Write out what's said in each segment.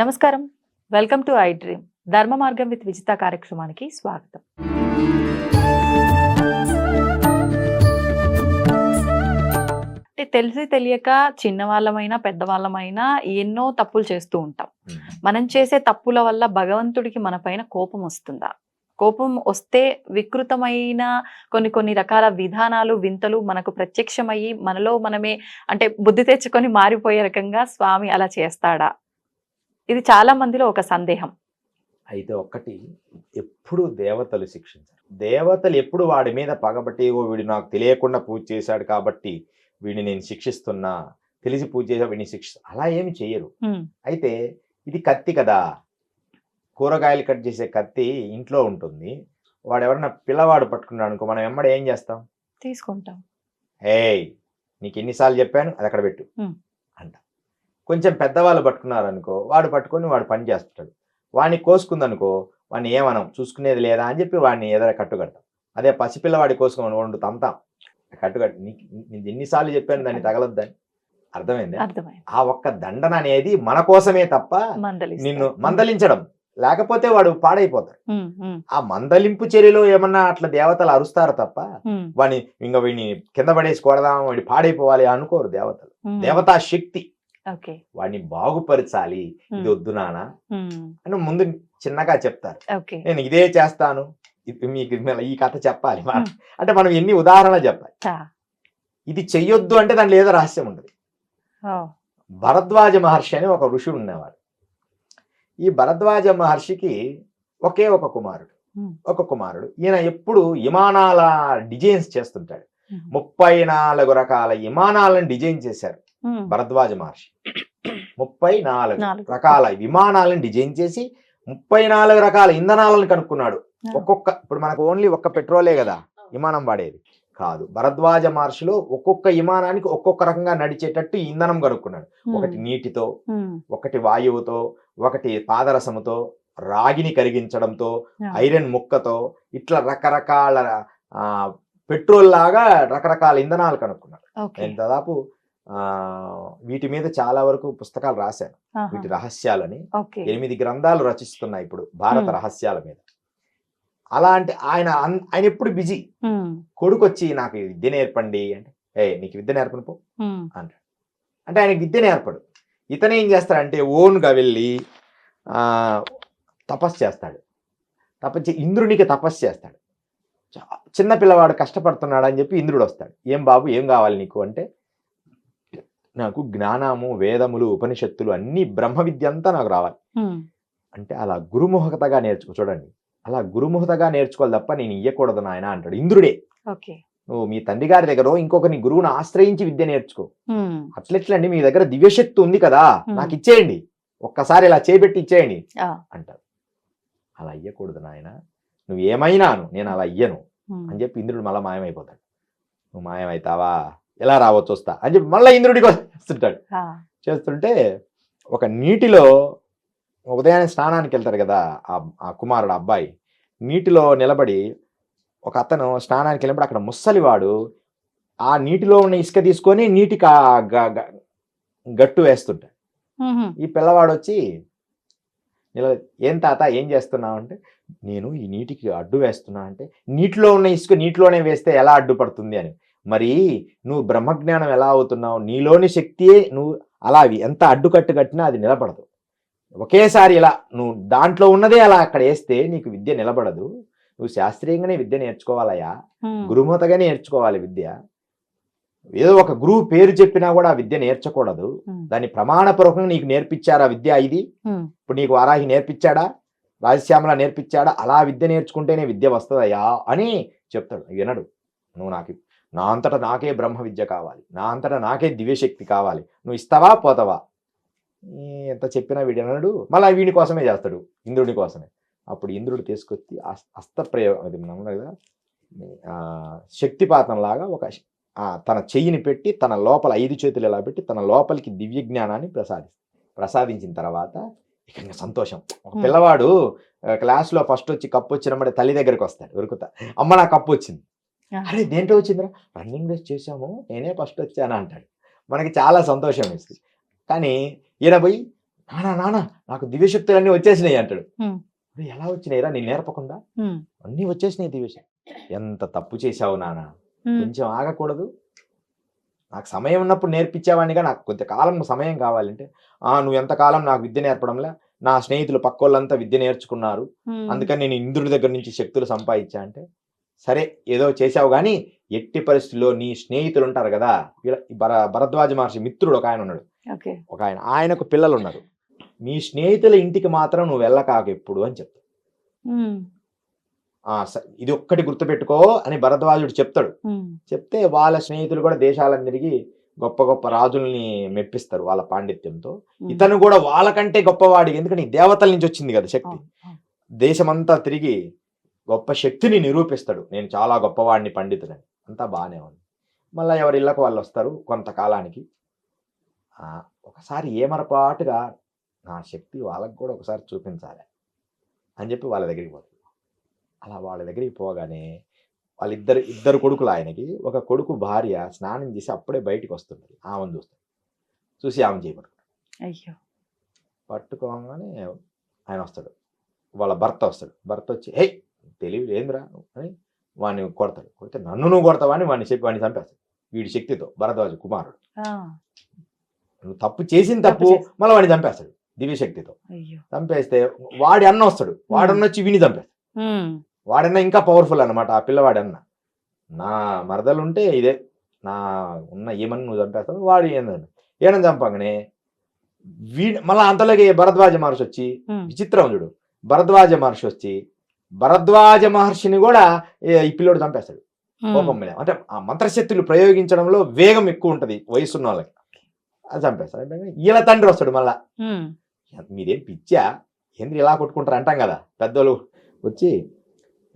నమస్కారం, welcome to I dream ధర్మ మార్గం విత్ విజిత కార్యక్రమానికి స్వాగతం. అంటే తెలిసి తెలియక చిన్నవాళ్ళమైనా పెద్దవాళ్ళమైనా ఎన్నో తప్పులు చేస్తూ ఉంటాం. మనం చేసే తప్పుల వల్ల భగవంతుడికి మన పైన కోపం వస్తుందా? కోపం వస్తే వికృతమైన కొన్ని రకాల విధానాలు వింతలు మనకు ప్రత్యక్షమయ్యి మనలో మనమే అంటే బుద్ధి తెచ్చుకొని మారిపోయే రకంగా స్వామి అలా చేస్తాడా? ఇది చాలా మందిలో ఒక సందేహం. అయితే ఒక్కటి, ఎప్పుడు దేవతలు శిక్షించారు. దేవతలు ఎప్పుడు వాడి మీద పగబట్టి, ఓ వీడు నాకు తెలియకుండా పూజ చేశాడు కాబట్టి వీడిని నేను శిక్షిస్తున్నా, తెలిసి పూజ చేసా వీడిని అలా ఏమి చెయ్యరు. అయితే ఇది కత్తి కదా, కూరగాయలు కట్ చేసే కత్తి ఇంట్లో ఉంటుంది. వాడు ఎవరన్నా పిల్లవాడు పట్టుకున్నాడు అనుకో, మనం వెంబడి ఏం చేస్తాం? తీసుకుంటాం. ఏయ్ నీకు ఎన్నిసార్లు చెప్పాను, అది అక్కడ పెట్టు అంట. కొంచెం పెద్దవాళ్ళు పట్టుకున్నారు అనుకో, వాడు పట్టుకొని వాడు పని చేస్తాడు. వాడిని కోసుకుందనుకో, వాడిని ఏమనం, చూసుకునేది లేదా అని చెప్పి వాడిని ఎదుర కట్టుకడతాం. అదే పసిపిల్లవాడి కోసుకొని వండు తంతాం, కట్టుకట్టు. నీకు ఎన్నిసార్లు చెప్పాను దాన్ని తగలొద్దని. అర్థమైంది? ఆ ఒక్క దండన అనేది మన కోసమే తప్ప నిన్ను మందలించడం, లేకపోతే వాడు పాడైపోతాడు. ఆ మందలింపు చర్యలో ఏమన్నా అట్లా దేవతలు అరుస్తారు తప్ప వాడిని ఇంకా వీడిని కింద పడేసి కొడదాం, వాడి పాడైపోవాలి అనుకోరు దేవతలు. దేవతా శక్తి వాడిని బాగుపరచాలి. ఇది వద్దు నానా అని ముందు చిన్నగా చెప్తారు. నేను ఇదే చేస్తాను, మీకు ఈ కథ చెప్పాలి అంటే మనం ఎన్ని ఉదాహరణలు చెప్పాలి. ఇది చెయ్యొద్దు అంటే దాంట్లో ఏదో రహస్యం ఉండదు. భరద్వాజ మహర్షి అని ఒక ఋషి ఉండేవాడు. ఈ భరద్వాజ మహర్షికి ఒకే ఒక కుమారుడు. ఈయన ఎప్పుడు విమానాల డిజైన్స్ చేస్తుంటాడు. 34 రకాల విమానాలను డిజైన్ చేశారు భరద్వాజ మహర్షి. 34 రకాల విమానాలను డిజైన్ చేసి 34 రకాల ఇంధనాలను కనుక్కున్నాడు. ఇప్పుడు మనకు ఓన్లీ ఒక్క పెట్రోలే కదా విమానం వాడేది కాదు. భరద్వాజ మహర్షిలో ఒక్కొక్క విమానానికి ఒక్కొక్క రకంగా నడిచేటట్టు ఇంధనం కనుక్కున్నాడు. ఒకటి నీటితో, ఒకటి వాయువుతో, ఒకటి పాదరసముతో, రాగిని కరిగించడంతో, ఐరన్ ముక్కతో, ఇట్లా రకరకాల పెట్రోల్ లాగా రకరకాల ఇంధనాలు కనుక్కున్నాడు. నేను దాదాపు వీటి మీద చాలా వరకు పుస్తకాలు రాశాను. వీటి రహస్యాలని 8 గ్రంథాలు రచిస్తున్నాయి ఇప్పుడు భారత రహస్యాల మీద. అలాంటి ఆయన ఎప్పుడు బిజీ. కొడుకు వచ్చి నాకు విద్య నేర్పండి అంటే, నీకు విద్య నేర్పను పో అంటాడు. అంటే ఆయనకి విద్య నేర్పడు. ఇతను ఏం చేస్తాడంటే ఓన్గా వెళ్ళి తపస్సు చేస్తాడు. ఇంద్రునికి తపస్సు చేస్తాడు. చిన్న పిల్లవాడు కష్టపడుతున్నాడు అని చెప్పి ఇంద్రుడు వస్తాడు. ఏం బాబు ఏం కావాలి నీకు అంటే, నాకు జ్ఞానము, వేదములు, ఉపనిషత్తులు అన్ని బ్రహ్మ విద్య అంతా నాకు రావాలి అంటే, అలా గురుముఖతగా చూడండి, అలా గురుముఖతగా నేర్చుకోవాలి తప్ప నేను ఇయ్యకూడదు నాయన అంటాడు ఇంద్రుడే. నువ్వు మీ తండ్రి గారి దగ్గర ఇంకొక నీ గురువుని ఆశ్రయించి విద్య నేర్చుకో. అట్లెట్లండి, మీ దగ్గర దివ్యశక్తి ఉంది కదా, నాకు ఇచ్చేయండి, ఒక్కసారి ఇలా చేపెట్టి ఇచ్చేయండి అంటారు. అలా ఇయ్యకూడదు నాయన, నువ్వు ఏమైనాను నేను అలా ఇయ్యను అని చెప్పి ఇంద్రుడు మళ్ళీ మాయమైపోతాడు. నువ్వు మాయమవుతావా, ఎలా రావచ్చు వస్తా అని చెప్పి మళ్ళీ ఇంద్రుడికి వస్తుంటాడు. చేస్తుంటే ఒక నీటిలో ఉదయాన్నే స్నానానికి వెళ్తారు కదా ఆ కుమారుడు అబ్బాయి, నీటిలో నిలబడి ఒక అతను స్నానానికి వెళ్ళినప్పుడు అక్కడ ముసలివాడు ఆ నీటిలో ఉన్న ఇసుక తీసుకొని నీటికి గట్టు వేస్తుంటాడు. ఈ పిల్లవాడు వచ్చి ఏం తాత ఏం చేస్తున్నావు అంటే, నేను ఈ నీటికి అడ్డు వేస్తున్నా అంటే, నీటిలో ఉన్న ఇసుక నీటిలోనే వేస్తే ఎలా అడ్డుపడుతుంది అని. మరి నువ్వు బ్రహ్మజ్ఞానం ఎలా అవుతున్నావు, నీలోని శక్తియే నువ్వు అలా ఎంత అడ్డుకట్టు కట్టినా అది నిలబడదు. ఒకేసారి ఇలా నువ్వు దాంట్లో ఉన్నదే అలా అక్కడ వేస్తే నీకు విద్య నిలబడదు. నువ్వు శాస్త్రీయంగానే విద్య నేర్చుకోవాలయా, గురుమతగానే నేర్చుకోవాలి విద్య. ఏదో ఒక గురువు పేరు చెప్పినా కూడా ఆ విద్య నేర్చకూడదు. దాన్ని ప్రమాణపూర్వకంగా నీకు నేర్పించారా విద్య ఇది? ఇప్పుడు నీకు వారాహి నేర్పించాడా, రాజశ్యామల నేర్పించాడా? అలా విద్య నేర్చుకుంటేనే విద్య వస్తుందయ్యా అని చెప్తాడు. వినడు. నువ్వు నా అంతటా నాకే బ్రహ్మ విద్య కావాలి, నా అంతటా నాకే దివ్యశక్తి కావాలి, నువ్వు ఇస్తావా పోతావా? ఎంత చెప్పినా వీడు అన్నాడు. మళ్ళీ వీడి కోసమే చేస్తాడు, ఇంద్రుడి కోసమే. అప్పుడు ఇంద్రుడు తీసుకొచ్చి అస్త్రప్రయోగం, అది మనం కదా శక్తిపాతం లాగా ఒక తన చెయ్యిని పెట్టి తన లోపల 5 చేతులు ఇలా పెట్టి తన లోపలికి దివ్య జ్ఞానాన్ని ప్రసాదించిన తర్వాత ఇక సంతోషం. ఒక పిల్లవాడు క్లాస్లో ఫస్ట్ వచ్చి కప్పు వచ్చినప్పుడు తల్లి దగ్గరికి వస్తాడు, ఉరుకుతా, అమ్మ నా కప్పు వచ్చింది. అరే దేంట్లో వచ్చిందిరా, రన్నింగ్ రేస్ చేసాము నేనే ఫస్ట్ వచ్చాను అంటాడు. మనకి చాలా సంతోషం ఇస్తుంది. కానీ ఈయన పోయి నానా నాకు దివ్యశక్తులన్నీ వచ్చేసినాయి అంటాడు. ఎలా వచ్చినాయిరా నేను నేర్పకుండా? అన్నీ వచ్చేసినాయి దివ్యశక్తి. ఎంత తప్పు చేశావు నాన్న, కొంచెం ఆగకూడదు? నాకు సమయం ఉన్నప్పుడు నేర్పించేవాడినిగా, నాకు కొంతకాలం సమయం కావాలంటే నువ్వు ఎంతకాలం నాకు విద్య నేర్పడంలా, నా స్నేహితులు పక్కోళ్ళంతా విద్య నేర్చుకున్నారు, అందుకని నేను ఇంద్రుడి దగ్గర నుంచి శక్తులు సంపాదించా అంటే, సరే ఏదో చేసావు కానీ ఎట్టి పరిస్థితుల్లో నీ స్నేహితులు ఉంటారు కదా, భరద్వాజ మహర్షి మిత్రుడు ఒక ఆయన ఉన్నాడు, ఒక ఆయనకు పిల్లలు ఉన్నారు, నీ స్నేహితుల ఇంటికి మాత్రం నువ్వు వెళ్ళకాక ఎప్పుడు అని చెప్తాడు. ఇది ఒక్కటి గుర్తుపెట్టుకో అని భరద్వాజుడు చెప్తాడు. చెప్తే వాళ్ళ స్నేహితులు కూడా దేశాలను తిరిగి గొప్ప గొప్ప రాజుల్ని మెప్పిస్తారు వాళ్ళ పాండిత్యంతో. ఇతను కూడా వాళ్ళకంటే గొప్పవాడి, ఎందుకంటే దేవతల నుంచి వచ్చింది కదా శక్తి, దేశమంతా తిరిగి గొప్ప శక్తిని నిరూపిస్తాడు, నేను చాలా గొప్పవాడిని పండితుడని. అంతా బాగానే ఉంది. మళ్ళీ ఎవరి ఇళ్ళకు వాళ్ళు వస్తారు కొంతకాలానికి. ఒకసారి ఏమరపాటుగా నా శక్తి వాళ్ళకు కూడా ఒకసారి చూపించాలి అని చెప్పి వాళ్ళ దగ్గరికి పోతాడు. అలా వాళ్ళ దగ్గరికి పోగానే ఇద్దరు కొడుకులు ఆయనకి, ఒక కొడుకు భార్య స్నానం చేసి అప్పుడే బయటికి వస్తుంది, ఆమెను చూస్తాడు, చూసి ఆమె చేయబడుతుంది. పట్టుకోగానే ఆయన వస్తాడు, వాళ్ళ భర్త వస్తాడు. భర్త వచ్చి హే తెలివి ఏంద్రా అని వాడిని కొడతాడు. కొడితే నన్ను నువ్వు కొడతావని వాడిని చంపేస్తాడు వీడి శక్తితో. భరద్వాజ కుమారుడు నువ్వు తప్పు చేసిన తప్పు మళ్ళీ వాడిని చంపేస్తాడు దివ్యశక్తితో. చంపేస్తే వాడి అన్న వస్తాడు, వాడన్న వచ్చి విని చంపేస్తాడు. వాడన్నా ఇంకా పవర్ఫుల్ అన్నమాట. ఆ పిల్లవాడన్నా నా మరదలుంటే ఇదే నా ఉన్న ఏమని నువ్వు చంపేస్తావు, వాడు ఏమని చంపగానే మళ్ళీ అంతలోకి భరద్వాజ మహర్షి వచ్చి, విచిత్రం చూడు, భరద్వాజ మహర్షి వచ్చి భరద్వాజ మహర్షిని కూడా ఈ పిల్లోడు చంపేస్తాడు కోపం మీద. అంటే ఆ మంత్రశక్తులు ప్రయోగించడంలో వేగం ఎక్కువ ఉంటది వయసున్న వాళ్ళకి, అది చంపేస్తాడు. ఈల తండ్రి వస్తాడు మళ్ళా, మీరేం పిచ్చా ఏంద్ర ఇలా కొట్టుకుంటారు అంటాం కదా పెద్దోళ్ళు, వచ్చి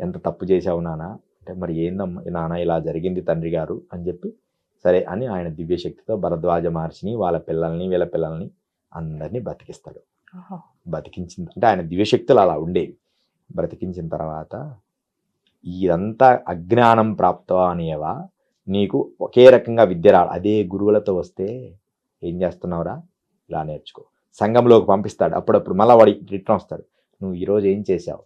ఎంత తప్పు చేసావు నాన్న అంటే, మరి ఏందమ్మా నాన్న ఇలా జరిగింది తండ్రి గారు అని చెప్పి, సరే అని ఆయన దివ్యశక్తితో భరద్వాజ మహర్షిని వాళ్ళ పిల్లల్ని వీళ్ళ పిల్లల్ని అందరినీ బతికిస్తాడు. బతికించిన అంటే ఆయన దివ్యశక్తులు అలా ఉండేవి. బ్రతికించిన తర్వాత ఇదంతా అజ్ఞానం ప్రాప్తవా అనేవా, నీకు ఒకే రకంగా విద్య రావాలి, అదే గురువులతో వస్తే ఏం చేస్తున్నావురా ఇలా నేర్చుకో. సంఘంలోకి పంపిస్తాడు అప్పుడప్పుడు, మళ్ళీ వాడి రిటర్న్ వస్తాడు, నువ్వు ఈరోజు ఏం చేసావు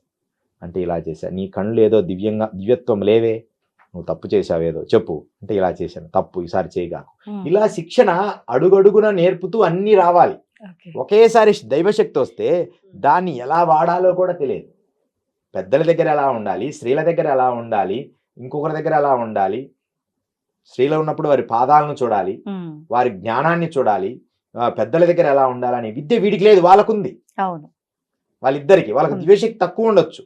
అంటే ఇలా చేశా, నీ కళ్ళు ఏదో దివ్యత్వం లేవే, నువ్వు తప్పు చేసావేదో చెప్పు అంటే ఇలా చేశాను, తప్పు ఈసారి చేయగాకు. ఇలా శిక్షణ అడుగడుగున నేర్పుతూ అన్నీ రావాలి. ఒకేసారి దైవశక్తి వస్తే దాన్ని ఎలా వాడాలో కూడా తెలియదు. పెద్దల దగ్గర ఎలా ఉండాలి, స్త్రీల దగ్గర ఎలా ఉండాలి, ఇంకొకరి దగ్గర ఎలా ఉండాలి, స్త్రీలో ఉన్నప్పుడు వారి పాదాలను చూడాలి, వారి జ్ఞానాన్ని చూడాలి, పెద్దల దగ్గర ఎలా ఉండాలని విద్య వీడికి లేదు, వాళ్ళకుంది. అవును, వాళ్ళకి దివ్యశక్తి తక్కువ ఉండొచ్చు.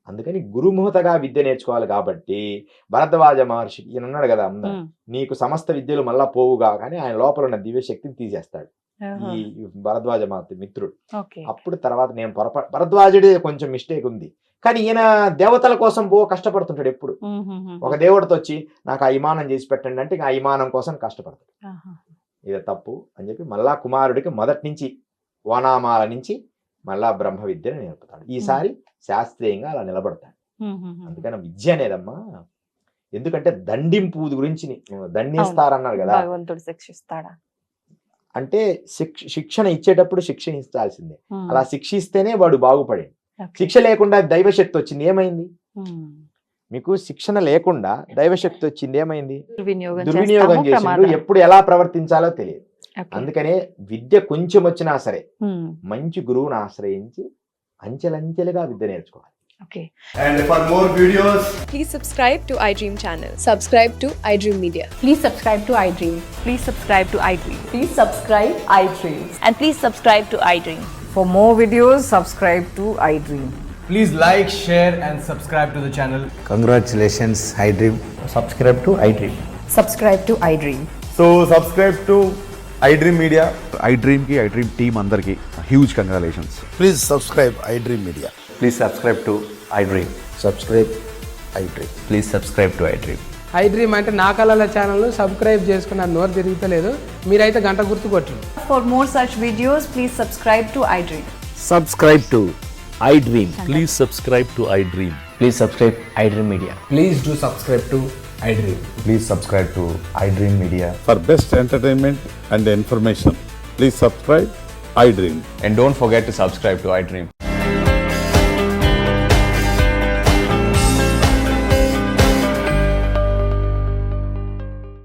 అందుకని గురుముహతగా విద్య నేర్చుకోవాలి. కాబట్టి భరద్వాజ మహర్షి ఈయన ఉన్నాడు కదా, నీకు సమస్త విద్యలు మళ్ళా పోవుగా కానీ ఆయన లోపల ఉన్న దివ్యశక్తిని తీసేస్తాడు ఈ భరద్వాజ మిత్రుడు. అప్పుడు తర్వాత నేను భరద్వాజుడే కొంచెం మిస్టేక్ ఉంది, కానీ ఈయన దేవతల కోసం కష్టపడుతుంటాడు ఎప్పుడు. ఒక దేవుడితో వచ్చి నాకు ఆ విమానం చేసి పెట్టండి అంటే ఆ విమానం కోసం కష్టపడతాడు. ఇది తప్పు అని చెప్పి మళ్ళా కుమారుడికి మొదటి నుంచి వనామాల నుంచి మళ్ళా బ్రహ్మ విద్యను నేర్పుతాడు. ఈసారి శాస్త్రీయంగా అలా నిలబడతాడు. అందుకని విద్య అనేదమ్మా, ఎందుకంటే దండింపు గురించి దండిస్తారన్నారు కదా, భగవంతుడు శిక్షిస్తాడా అంటే శిక్షణ ఇచ్చేటప్పుడు శిక్షించాల్సిందే. అలా శిక్షిస్తేనే వాడు బాగుపడే. శిక్ష లేకుండా దైవశక్తి వచ్చింది ఏమైంది? మీకు శిక్షణ లేకుండా దైవశక్తి వచ్చింది ఏమైంది? దుర్వినియోగం చేసిండు. ఎప్పుడు ఎలా ప్రవర్తించాలో తెలియదు. అందుకనే విద్య కొంచెం వచ్చినా సరే మంచి గురువుని ఆశ్రయించి అంచెలంచెలుగా విద్య నేర్చుకోవాలి. Okay. And for more videos, please subscribe to iDream channel. Subscribe to iDream Media. Please subscribe to iDream. Please subscribe to iDream. Please subscribe iDream. And please subscribe to iDream. For more videos, subscribe to iDream. Please like, share and subscribe to the channel. Congratulations, iDream. Subscribe to iDream. Subscribe to iDream. So subscribe to iDream Media. iDream ki iDream team andarki huge congratulations. Please subscribe iDream Media. Please subscribe to iDream. Subscribe iDream. Please subscribe to iDream. iDream అంటే నా కళల ఛానల్ను subscribe చేసుకున్న నోరు తిరుగుతలేదు, మీరైతే గంట గుర్తు కొట్టండి. For more such videos, please subscribe to iDream. Subscribe to iDream. Please subscribe to iDream. Please subscribe iDream Media. Please do subscribe to iDream. Please subscribe to iDream Media. For best entertainment and information, please subscribe iDream. And don't forget to subscribe to iDream.